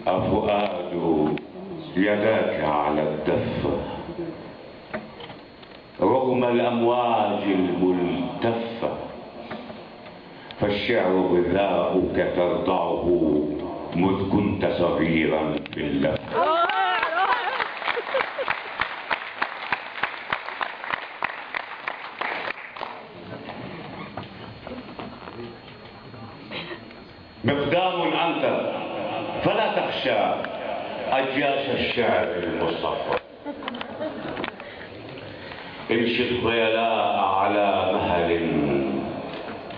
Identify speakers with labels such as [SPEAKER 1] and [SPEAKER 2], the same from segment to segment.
[SPEAKER 1] أفؤاد يداك على الدفة رغم الأمواج الملتفة، فالشعر غذاؤك ترضعه مذ كنت صغيرا في اللفة. مقدام أنت فلا تخشى أجياش الشعر المصطفى، امشي الخيلاء على مهل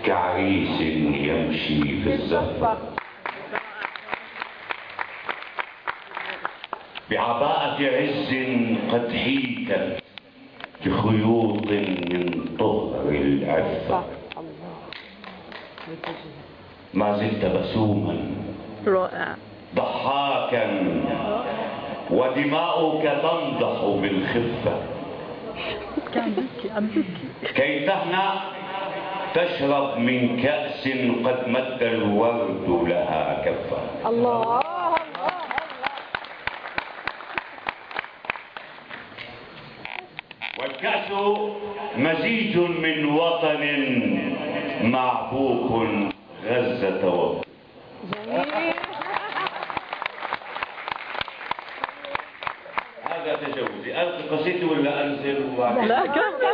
[SPEAKER 1] كعريس يمشي في الزفة، بعباءة عز قد حيكت بخيوط من طهر العفة، ما زلت بسوما
[SPEAKER 2] رائع
[SPEAKER 1] ضحاكا ودماؤك تنضح بالخفة، كي تهنأ تشرب من كأس قد مد الورد لها كفة.
[SPEAKER 2] الله
[SPEAKER 1] والكأس مزيج من وطن معبوك غزة وطن. هذا تجاوزي. ألقي قصيدتي ولا أنزل؟
[SPEAKER 2] لا كمل.